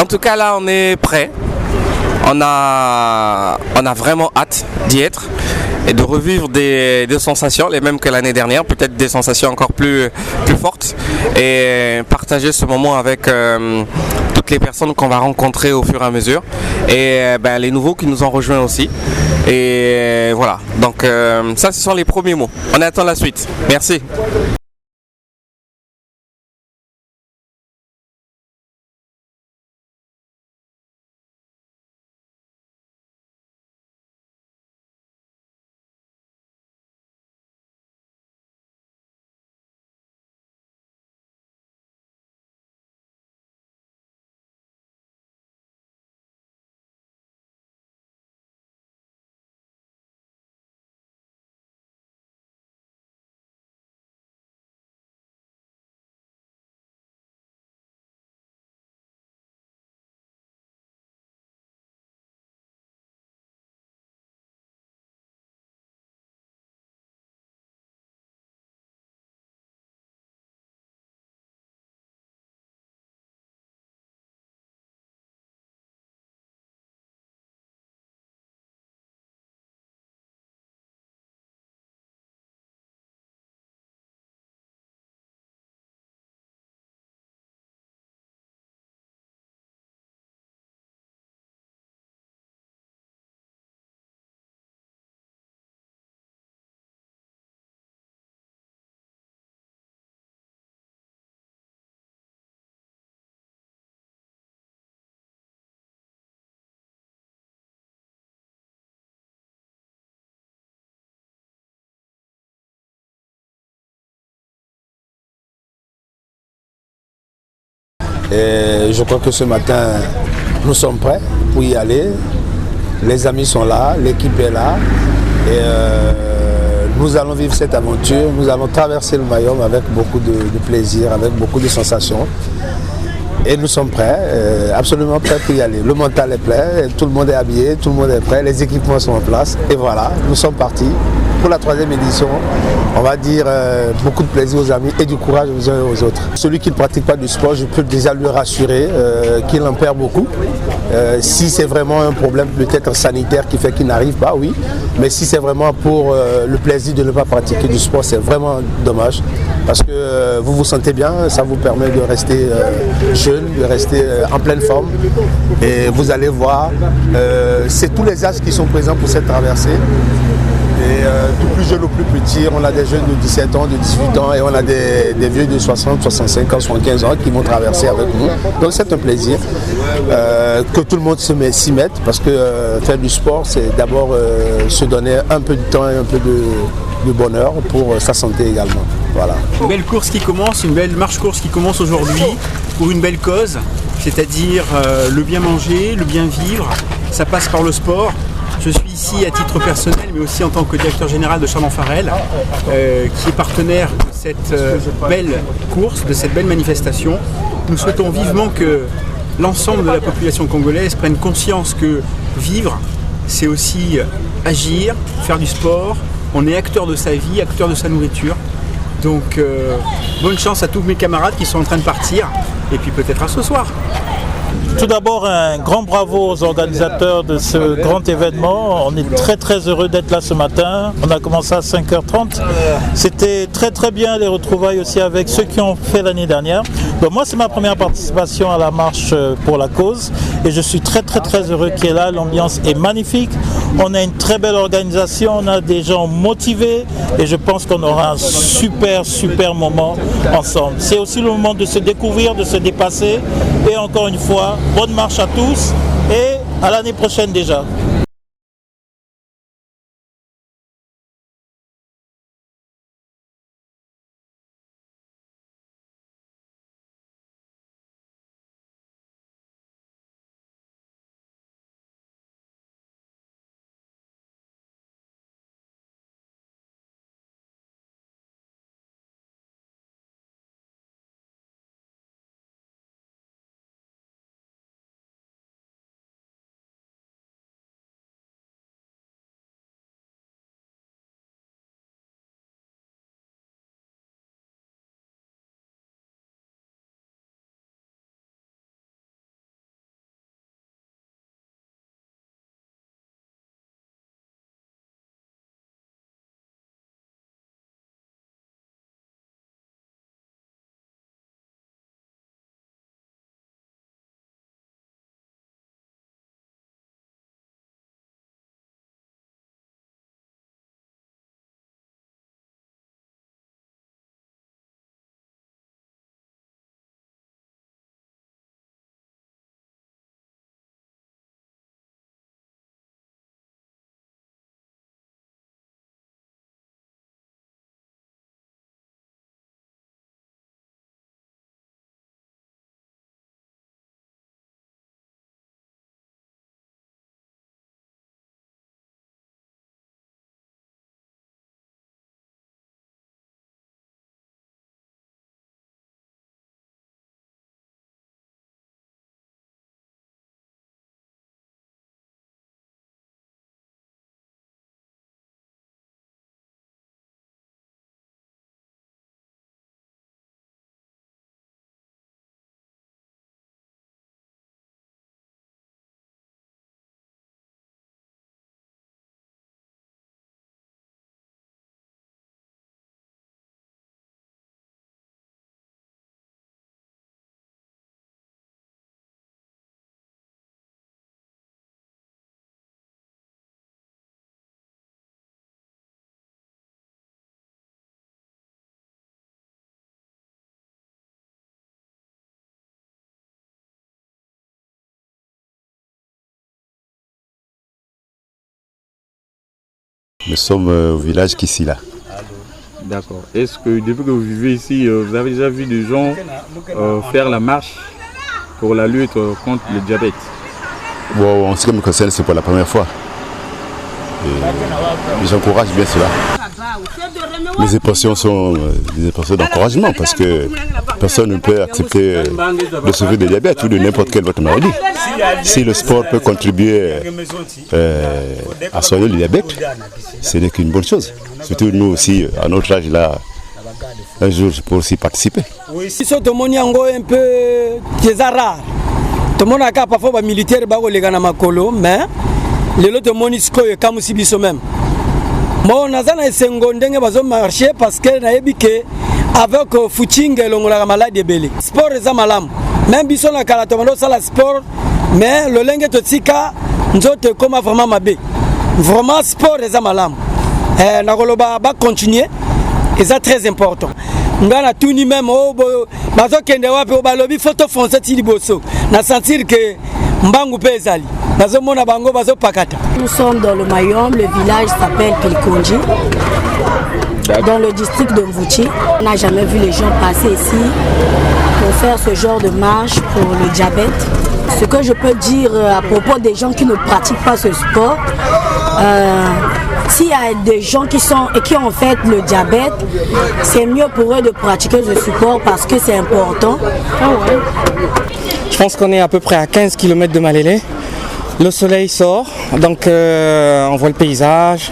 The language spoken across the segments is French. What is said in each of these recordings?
En tout cas, là, on est prêt. On a vraiment hâte d'y être et de revivre des sensations, les mêmes que l'année dernière, peut-être des sensations encore plus fortes, et partager ce moment avec toutes les personnes qu'on va rencontrer au fur et à mesure, et les nouveaux qui nous ont rejoints aussi. Et voilà, donc ça, ce sont les premiers mots. On attend la suite. Merci. Et je crois que ce matin, nous sommes prêts pour y aller. Les amis sont là, l'équipe est là. Et nous allons vivre cette aventure. Nous allons traverser le Mayom avec beaucoup de plaisir, avec beaucoup de sensations. Et nous sommes prêts, absolument prêts pour y aller. Le mental est plein, tout le monde est habillé, tout le monde est prêt, les équipements sont en place. Et voilà, nous sommes partis pour la 3e édition. On va dire beaucoup de plaisir aux amis et du courage aux uns et aux autres. Celui qui ne pratique pas du sport, je peux déjà lui rassurer qu'il en perd beaucoup. Si c'est vraiment un problème peut-être sanitaire qui fait qu'il n'arrive pas, oui. Mais si c'est vraiment pour le plaisir de ne pas pratiquer du sport, c'est vraiment dommage. Parce que vous vous sentez bien, ça vous permet de rester jeune, de rester en pleine forme. Et vous allez voir, c'est tous les âges qui sont présents pour cette traversée. Et du plus jeune au plus petit, on a des jeunes de 17 ans, de 18 ans et on a des vieux de 60, 65 ans, 75 ans qui vont traverser avec nous. Donc c'est un plaisir que tout le monde s'y mette parce que faire du sport, c'est d'abord se donner un peu de temps et un peu de bonheur pour sa santé également. Voilà. Une belle course qui commence, une belle marche-course qui commence aujourd'hui pour une belle cause, c'est-à-dire le bien manger, le bien vivre. Ça passe par le sport. Je suis ici à titre personnel, mais aussi en tant que directeur général de Charbon Farel, qui est partenaire de cette belle course, de cette belle manifestation. Nous souhaitons vivement que l'ensemble de la population congolaise prenne conscience que vivre, c'est aussi agir, faire du sport. On est acteur de sa vie, acteur de sa nourriture. Donc bonne chance à tous mes camarades qui sont en train de partir, et puis peut-être à ce soir. Tout d'abord, un grand bravo aux organisateurs de ce grand événement. On est très très heureux d'être là ce matin. On a commencé à 5h30. C'était très très bien les retrouvailles aussi avec ceux qui ont fait l'année dernière. Donc moi, c'est ma première participation à la marche pour la cause et je suis très très très heureux qu'il y ait là. L'ambiance est magnifique. On a une très belle organisation, on a des gens motivés et je pense qu'on aura un super moment ensemble. C'est aussi le moment de se découvrir, de se dépasser et encore une fois, bonne marche à tous et à l'année prochaine déjà. Nous sommes au village Kissila. D'accord. Est-ce que depuis que vous vivez ici, vous avez déjà vu des gens faire la marche pour la lutte contre le diabète? Bon, en ce qui me concerne, c'est pour la première fois. Et j'encourage bien cela. Les impressions sont des impressions d'encouragement parce que personne ne peut accepter de souffrir de diabète ou de n'importe quelle autre maladie. Si le sport peut contribuer à soigner le diabète, ce n'est qu'une bonne chose. Surtout nous aussi, à notre âge là, un jour je peux aussi participer. Si tout le monde est un peu rare, tout le monde a parfois des militaires qui sont makolo, mais les autres monde est comme si biso même. Moi, on a un secondé qui marché parce que avec footing et la maladie belé. Sport est malam. Même biso na kalatomando ça la sport, mais le lingue to tika nzote comme vraiment mabé. Vraiment sport est malam. Na koloba ba continuer et ça très important. Ngana tuni même o bazo kende wapi o balobi photo fonce ti liboso. Na sentir que mbangu pe ezali. Bazo mona bango bazo pakata. Nous sommes dans le Mayombe, le village s'appelle Pilikonji. Dans le district de Mvouti. On n'a jamais vu les gens passer ici pour faire ce genre de marche pour le diabète. Ce que je peux dire à propos des gens qui ne pratiquent pas ce sport, s'il y a des gens qui ont fait le diabète, c'est mieux pour eux de pratiquer ce sport parce que c'est important. Je pense qu'on est à peu près à 15 km de Malélé. Le soleil sort, donc on voit le paysage,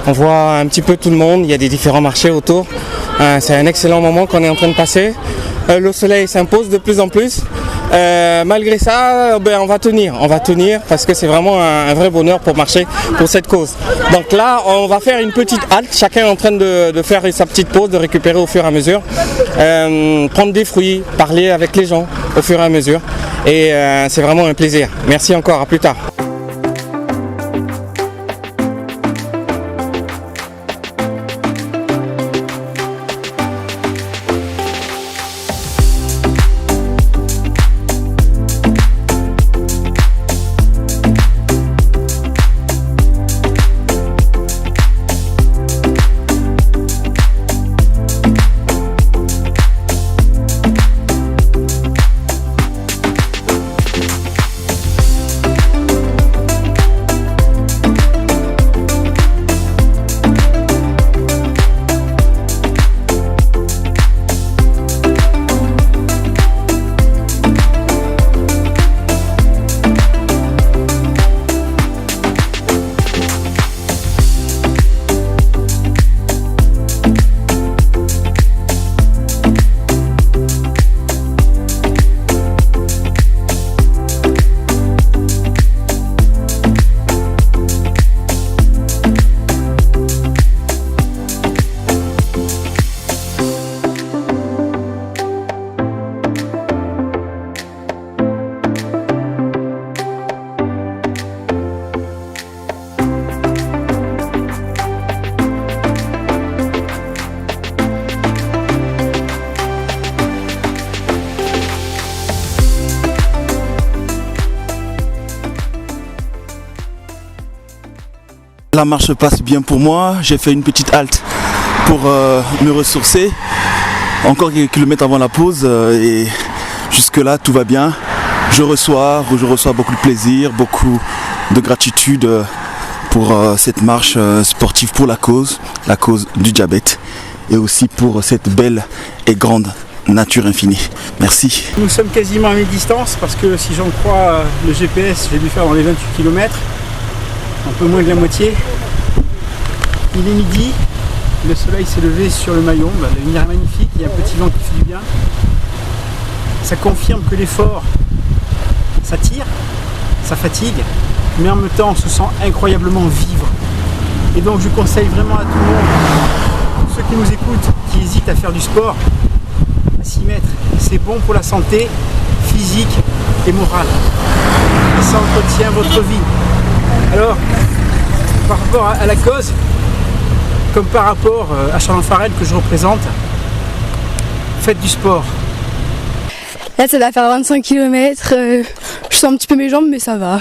on voit un petit peu tout le monde, il y a des différents marchés autour. C'est un excellent moment qu'on est en train de passer. Le soleil s'impose de plus en plus. Malgré ça, on va tenir parce que c'est vraiment un vrai bonheur pour marcher pour cette cause. Donc là, on va faire une petite halte, chacun est en train de faire sa petite pause, de récupérer au fur et à mesure, prendre des fruits, parler avec les gens au fur et à mesure. Et c'est vraiment un plaisir. Merci encore, à plus tard. La marche passe bien pour moi, j'ai fait une petite halte pour me ressourcer, encore quelques kilomètres avant la pause et jusque là tout va bien. Je reçois beaucoup de plaisir, beaucoup de gratitude pour cette marche sportive pour la cause du diabète et aussi pour cette belle et grande nature infinie. Merci. Nous sommes quasiment à mi-distance parce que si j'en crois le GPS, j'ai dû faire dans les 28 km. Un peu moins de la moitié. Il est midi, le soleil s'est levé sur le Mayombe, la lumière est magnifique, il y a un petit vent qui fait du bien. Ça confirme que l'effort, ça tire, ça fatigue, mais en même temps on se sent incroyablement vivre. Et donc je conseille vraiment à tout le monde, tous ceux qui nous écoutent, qui hésitent à faire du sport, à s'y mettre. C'est bon pour la santé physique et morale. Et ça entretient votre vie. Alors, par rapport à la cause, comme par rapport à Chalon-Farel que je représente, faites du sport. Là, ça va faire 25 km. Je sens un petit peu mes jambes, mais ça va.